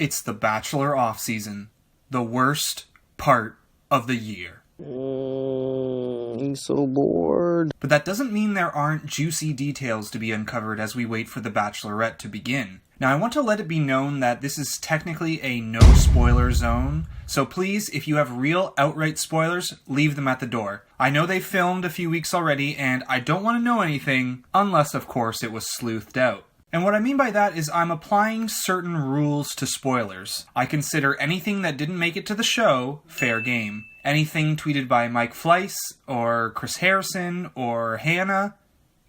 It's the Bachelor off-season. The worst part of the year. I'm so bored. But that doesn't mean there aren't juicy details to be uncovered as we wait for the Bachelorette to begin. Now, I want to let it be known that this is technically a no-spoiler zone, so please, if you have real outright spoilers, leave them at the door. I know they filmed a few weeks already, and I don't want to know anything, unless, of course, it was sleuthed out. And what I mean by that is I'm applying certain rules to spoilers. I consider anything that didn't make it to the show fair game. Anything tweeted by Mike Fleiss, or Chris Harrison, or Hannah,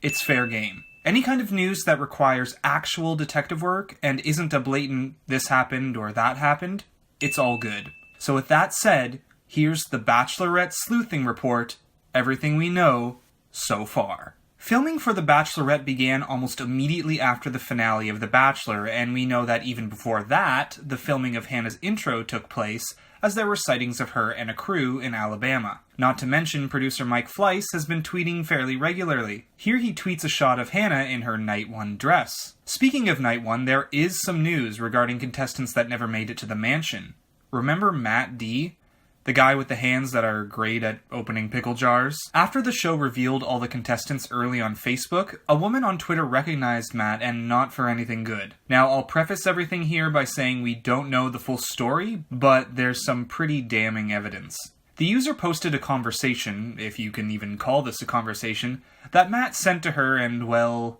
it's fair game. Any kind of news that requires actual detective work and isn't a blatant this happened or that happened, it's all good. So with that said, here's the Bachelorette Sleuthing Report, everything we know so far. Filming for The Bachelorette began almost immediately after the finale of The Bachelor, and we know that even before that, the filming of Hannah's intro took place, as there were sightings of her and a crew in Alabama. Not to mention, producer Mike Fleiss has been tweeting fairly regularly. Here he tweets a shot of Hannah in her Night 1 dress. Speaking of Night 1, there is some news regarding contestants that never made it to the mansion. Remember Matt D? The guy with the hands that are great at opening pickle jars? After the show revealed all the contestants early on Facebook, a woman on Twitter recognized Matt, and not for anything good. Now, I'll preface everything here by saying we don't know the full story, but there's some pretty damning evidence. The user posted a conversation, if you can even call this a conversation, that Matt sent to her and, well...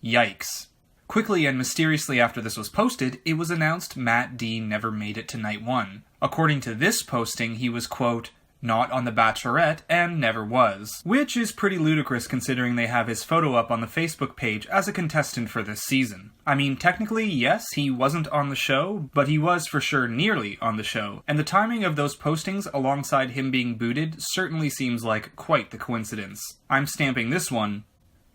yikes. Quickly and mysteriously after this was posted, it was announced Matt D never made it to Night 1. According to this posting, he was, quote, not on The Bachelorette and never was. Which is pretty ludicrous considering they have his photo up on the Facebook page as a contestant for this season. I mean, technically, yes, he wasn't on the show, but he was for sure nearly on the show. And the timing of those postings alongside him being booted certainly seems like quite the coincidence. I'm stamping this one,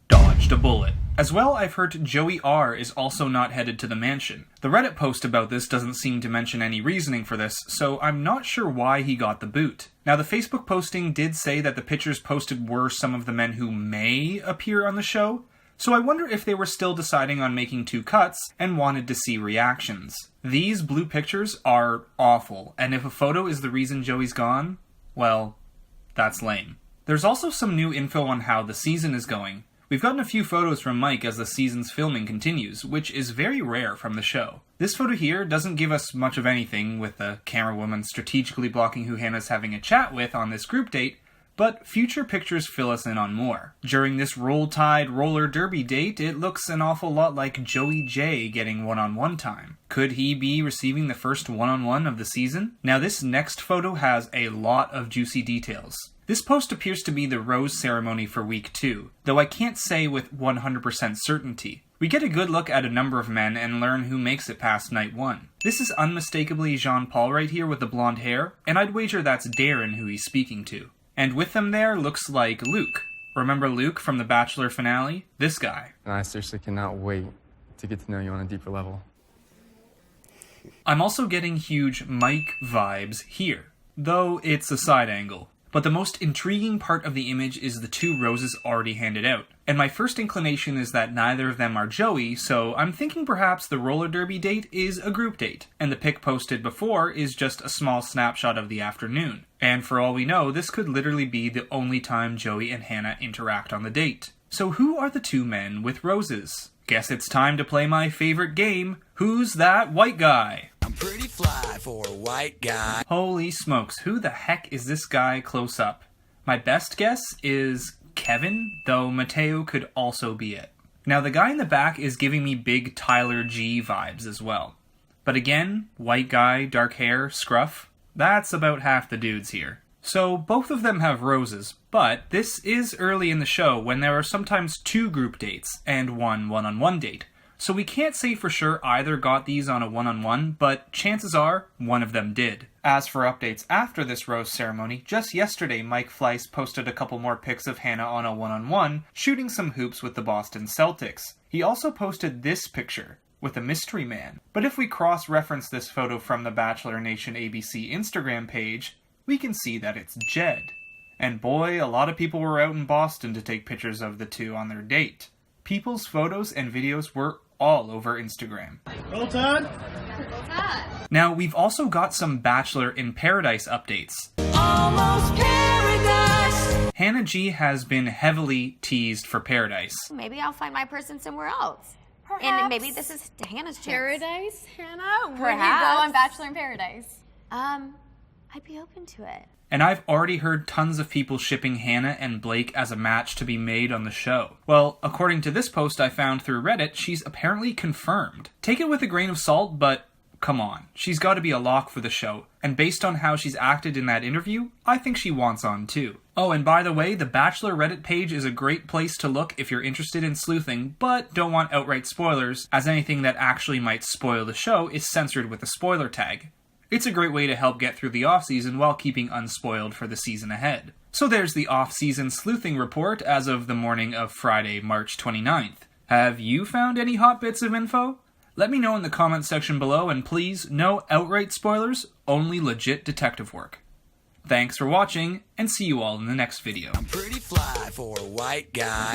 dodged a bullet. As well, I've heard Joey R is also not headed to the mansion. The Reddit post about this doesn't seem to mention any reasoning for this, so I'm not sure why he got the boot. Now, the Facebook posting did say that the pictures posted were some of the men who may appear on the show, so I wonder if they were still deciding on making 2 cuts and wanted to see reactions. These blue pictures are awful, and if a photo is the reason Joey's gone, well, that's lame. There's also some new info on how the season is going. We've gotten a few photos from Mike as the season's filming continues, which is very rare from the show. This photo here doesn't give us much of anything, with the camerawoman strategically blocking who Hannah's having a chat with on this group date, but future pictures fill us in on more. During this Roll Tide roller derby date, it looks an awful lot like Joey J getting one-on-one time. Could he be receiving the first one-on-one of the season? Now this next photo has a lot of juicy details. This post appears to be the rose ceremony for week 2, though I can't say with 100% certainty. We get a good look at a number of men and learn who makes it past Night 1. This is unmistakably Jean-Paul right here with the blonde hair, and I'd wager that's Darren who he's speaking to. And with them there looks like Luke. Remember Luke from the Bachelor finale? This guy. I seriously cannot wait to get to know you on a deeper level. I'm also getting huge Mike vibes here, though it's a side angle. But the most intriguing part of the image is the 2 roses already handed out. And my first inclination is that neither of them are Joey, so I'm thinking perhaps the roller derby date is a group date, and the pic posted before is just a small snapshot of the afternoon. And for all we know, this could literally be the only time Joey and Hannah interact on the date. So who are the 2 men with roses? Guess it's time to play my favorite game, Who's That White Guy? I'm pretty fly for a white guy. Holy smokes, who the heck is this guy close up? My best guess is Kevin, though Mateo could also be it. Now the guy in the back is giving me big Tyler G vibes as well. But again, white guy, dark hair, scruff, that's about half the dudes here. So both of them have roses, but this is early in the show when there are sometimes 2 group dates and 1 one-on-one date. So we can't say for sure either got these on a one-on-one, but chances are one of them did. As for updates after this rose ceremony, just yesterday Mike Fleiss posted a couple more pics of Hannah on a one-on-one, shooting some hoops with the Boston Celtics. He also posted this picture, with a mystery man. But if we cross-reference this photo from the Bachelor Nation ABC Instagram page, we can see that it's Jed. And boy, a lot of people were out in Boston to take pictures of the 2 on their date. People's photos and videos were all over Instagram. Roll Tide! Now, we've also got some Bachelor in Paradise updates. Almost paradise. Hannah G has been heavily teased for Paradise. Maybe I'll find my person somewhere else. Perhaps. And maybe this is Hannah's chance. Paradise, Hannah? Where do you Perhaps. go on Bachelor in Paradise? I'd be open to it. And I've already heard tons of people shipping Hannah and Blake as a match to be made on the show. Well, according to this post I found through Reddit, she's apparently confirmed. Take it with a grain of salt, but come on. She's got to be a lock for the show. And based on how she's acted in that interview, I think she wants on too. Oh, and by the way, the Bachelor Reddit page is a great place to look if you're interested in sleuthing, but don't want outright spoilers, as anything that actually might spoil the show is censored with a spoiler tag. It's a great way to help get through the off-season while keeping unspoiled for the season ahead. So there's the off-season sleuthing report as of the morning of Friday, March 29th. Have you found any hot bits of info? Let me know in the comments section below, and please, no outright spoilers, only legit detective work. Thanks for watching, and see you all in the next video. I'm pretty fly for a white guy.